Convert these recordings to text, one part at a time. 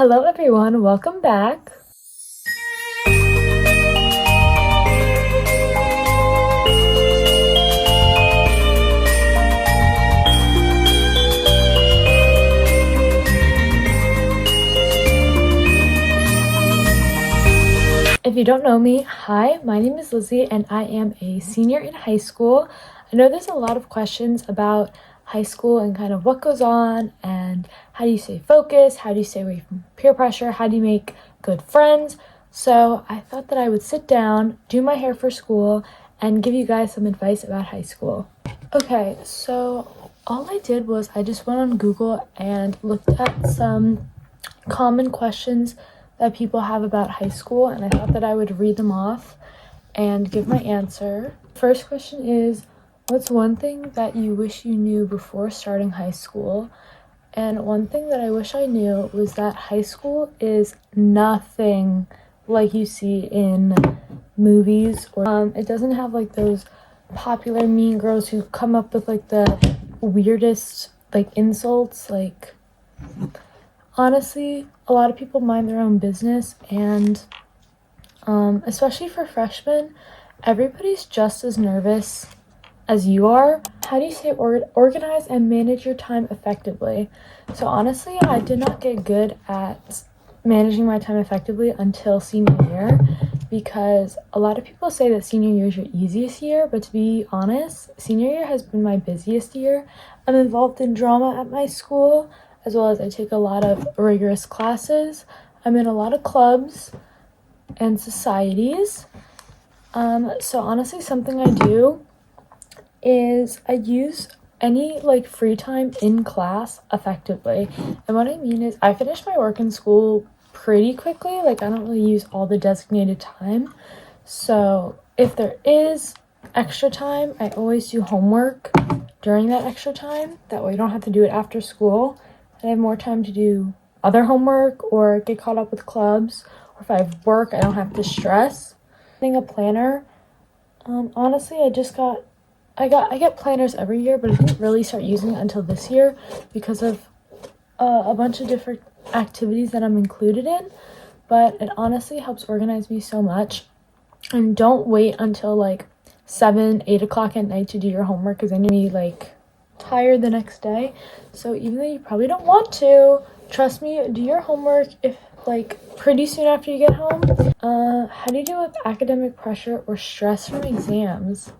Hello everyone, welcome back. If you don't know me, hi, my name is Lizzie and I am a senior in high school. I know there's a lot of questions about high school and kind of what goes on and how do you stay focused, how do you stay away from peer pressure, how do you make good friends. So I thought that I would sit down, do my hair for school, and give you guys some advice about high school. Okay, so all I did was I just went on Google and looked at some common questions that people have about high school, and I thought that I would read them off and give my answer. First question is, what's one thing that you wish you knew before starting high school? And one thing that I wish I knew was that high school is nothing like you see in movies, or it doesn't have like those popular mean girls who come up with like the weirdest like insults. Like, honestly, a lot of people mind their own business, and especially for freshmen, everybody's just as nervous as you are. How do you stay organized and manage your time effectively? So honestly, I did not get good at managing my time effectively until senior year, because a lot of people say that senior year is your easiest year, but to be honest, senior year has been my busiest year. I'm involved in drama at my school, as well as I take a lot of rigorous classes. I'm in a lot of clubs and societies. So honestly, something I do is I use any like free time in class effectively. And what I mean is I finish my work in school pretty quickly. Like, I don't really use all the designated time. So if there is extra time, I always do homework during that extra time. That way I don't have to do it after school. I have more time to do other homework or get caught up with clubs, or if I have work, I don't have to stress. Getting a planner, honestly, I get planners every year, but I didn't really start using it until this year because of a bunch of different activities that I'm included in. But it honestly helps organize me so much. And don't wait until like 7-8 o'clock at night to do your homework, because then you'll be like tired the next day. So even though you probably don't want to, trust me, do your homework if like pretty soon after you get home. How do you deal with academic pressure or stress from exams?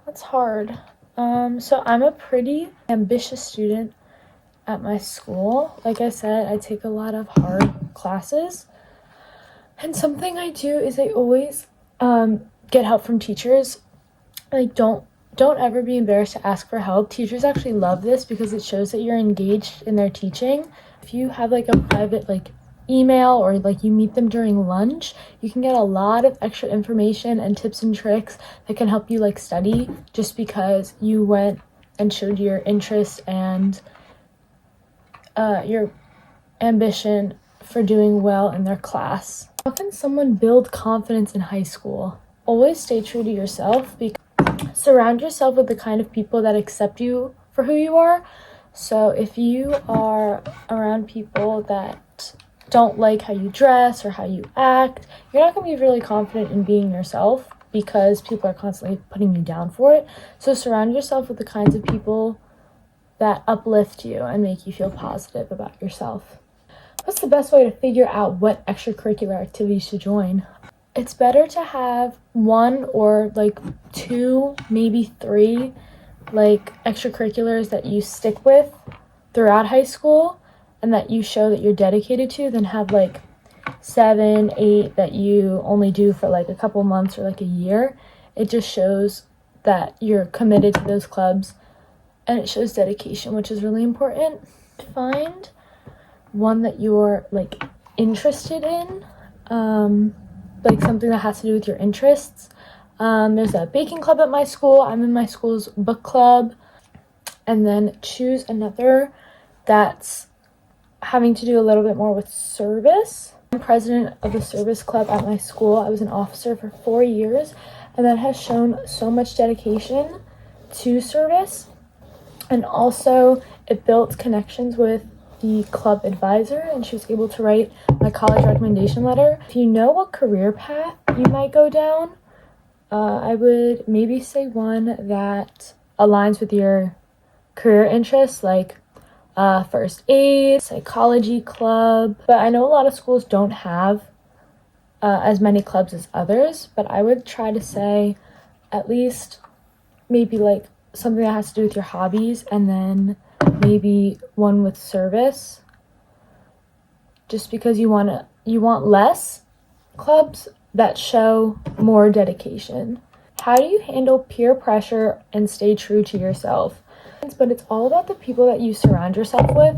That's hard. So I'm a pretty ambitious student at my school. Like I said, I take a lot of hard classes, and something I do is I always get help from teachers. Like, don't ever be embarrassed to ask for help. Teachers actually love this because it shows that you're engaged in their teaching. If you have like a private like email, or like you meet them during lunch, you can get a lot of extra information and tips and tricks that can help you like study, just because you went and showed your interest and your ambition for doing well in their class. How can someone build confidence in high school? Always stay true to yourself, because surround yourself with the kind of people that accept you for who you are. So if you are around people that don't like how you dress or how you act, you're not going to be really confident in being yourself, because people are constantly putting you down for it. So surround yourself with the kinds of people that uplift you and make you feel positive about yourself. What's the best way to figure out what extracurricular activities to join? It's better to have one or like two, maybe three like extracurriculars that you stick with throughout high school and that you show that you're dedicated to, than have like 7, 8 that you only do for like a couple months or like a year. It just shows that you're committed to those clubs, and it shows dedication, which is really important. Find one that you're like interested in, like something that has to do with your interests. There's a baking club at my school. I'm in my school's book club. And then choose another that's having to do a little bit more with service. I'm president of the service club at my school. I was an officer for 4 years, and that has shown so much dedication to service. And also it built connections with the club advisor, and she was able to write my college recommendation letter. If you know what career path you might go down, I would maybe say one that aligns with your career interests, like first aid, psychology club. But I know a lot of schools don't have as many clubs as others, but I would try to say at least maybe like something that has to do with your hobbies, and then maybe one with service, just because you want less clubs that show more dedication. How do you handle peer pressure and stay true to yourself? But it's all about the people that you surround yourself with.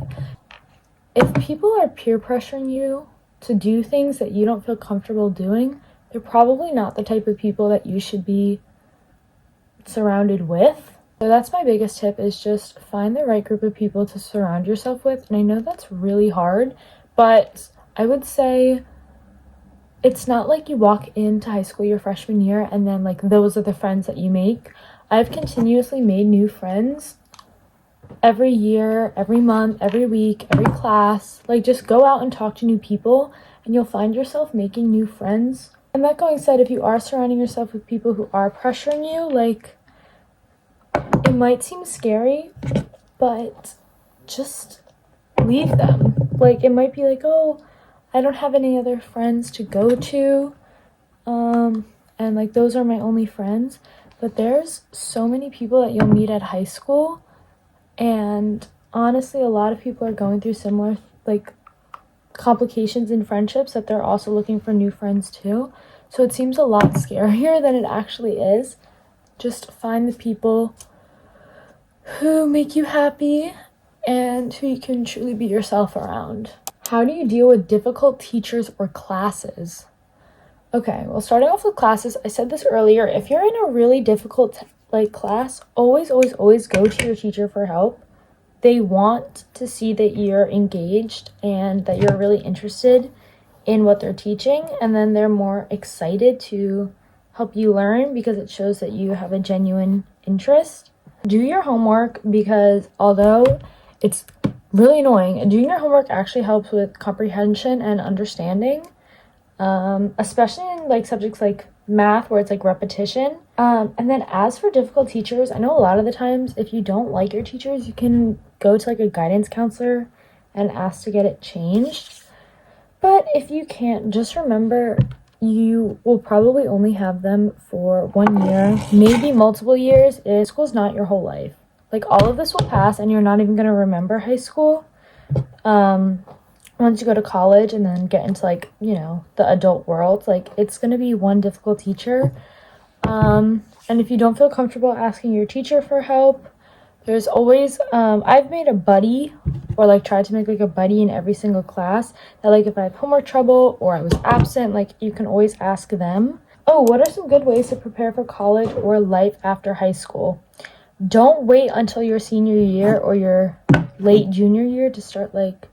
If people are peer pressuring you to do things that you don't feel comfortable doing, they're probably not the type of people that you should be surrounded with. So that's my biggest tip, is just find the right group of people to surround yourself with. And I know that's really hard, but I would say it's not like you walk into high school your freshman year and then like those are the friends that you make. I've continuously made new friends every year, every month, every week, every class. Like, just go out and talk to new people and you'll find yourself making new friends. And that going said, if you are surrounding yourself with people who are pressuring you, like, it might seem scary, but just leave them. Like, it might be like, oh, I don't have any other friends to go to, and like those are my only friends. But there's so many people that you'll meet at high school, and honestly, a lot of people are going through similar like complications in friendships, that they're also looking for new friends too. So it seems a lot scarier than it actually is. Just find the people who make you happy and who you can truly be yourself around. How do you deal with difficult teachers or classes? Okay, well, starting off with classes, I said this earlier. If you're in a really difficult class, always go to your teacher for help. They want to see that you're engaged and that you're really interested in what they're teaching, and then they're more excited to help you learn because it shows that you have a genuine interest. Do your homework, because although it's really annoying, doing your homework actually helps with comprehension and understanding, especially in like subjects like math where it's like repetition. And then as for difficult teachers, I know a lot of the times if you don't like your teachers, you can go to like a guidance counselor and ask to get it changed. But if you can't, just remember you will probably only have them for 1 year, maybe multiple years. School's not your whole life. Like, all of this will pass and you're not even going to remember high school. Once you go to college and then get into like, you know, the adult world, like, it's going to be one difficult teacher. And if you don't feel comfortable asking your teacher for help, there's always, I've made a buddy, or like tried to make like a buddy in every single class, that like if I have homework trouble or I was absent, like you can always ask them. Oh, what are some good ways to prepare for college or life after high school? Don't wait until your senior year or your late junior year to start like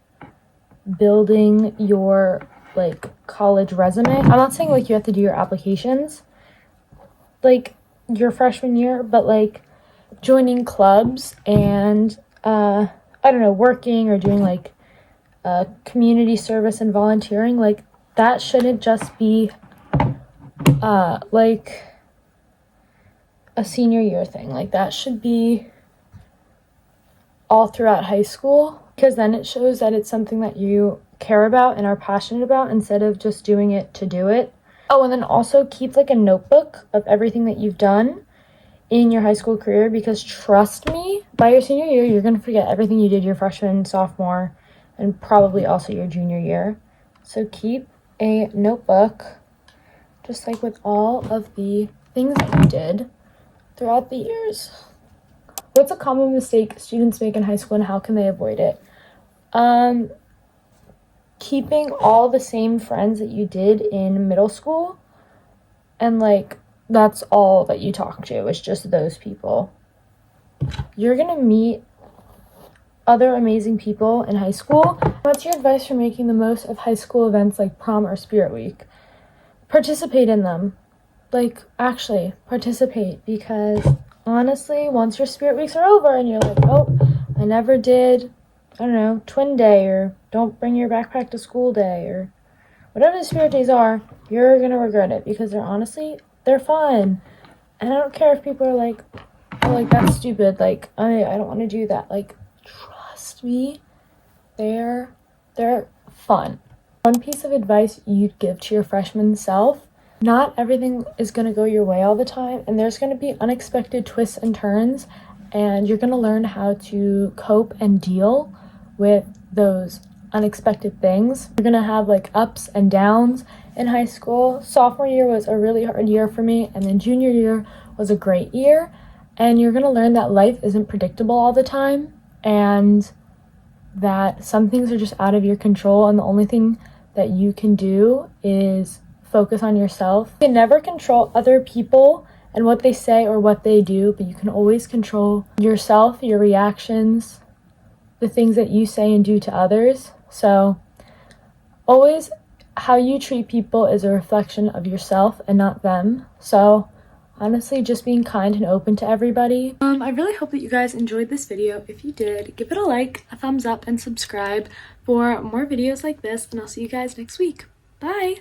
building your like college resume. I'm not saying like you have to do your applications like your freshman year, but like joining clubs and I don't know, working or doing like community service and volunteering, like that shouldn't just be like a senior year thing. Like, that should be all throughout high school, because then it shows that it's something that you care about and are passionate about, instead of just doing it to do it. Oh, and then also keep like a notebook of everything that you've done in your high school career, because trust me, by your senior year, you're going to forget everything you did your freshman, sophomore, and probably also your junior year. So keep a notebook, just like with all of the things that you did throughout the years. What's a common mistake students make in high school and how can they avoid it? Keeping all the same friends that you did in middle school, and like that's all that you talk to. It's just those people. You're gonna meet other amazing people in high school. What's your advice for making the most of high school events like prom or spirit week? Participate in them. Like, actually participate, because honestly, once your spirit weeks are over and you're like, oh, I never did I don't know, twin day, or don't bring your backpack to school day, or whatever the spirit days are, you're gonna regret it, because they're fun. And I don't care if people are like, oh, like, that's stupid, like, I don't want to do that. Like, trust me, they're fun. One piece of advice you'd give to your freshman self: not everything is going to go your way all the time, and there's going to be unexpected twists and turns, and you're going to learn how to cope and deal with those unexpected things. You're going to have like ups and downs in high school. Sophomore year was a really hard year for me, and then junior year was a great year, and you're going to learn that life isn't predictable all the time, and that some things are just out of your control, and the only thing that you can do is focus on yourself. You can never control other people and what they say or what they do, but you can always control yourself, your reactions, the things that you say and do to others. So always, how you treat people is a reflection of yourself and not them. So honestly, just being kind and open to everybody. I really hope that you guys enjoyed this video. If you did, give it a like, a thumbs up, and subscribe for more videos like this, and I'll see you guys next week. Bye!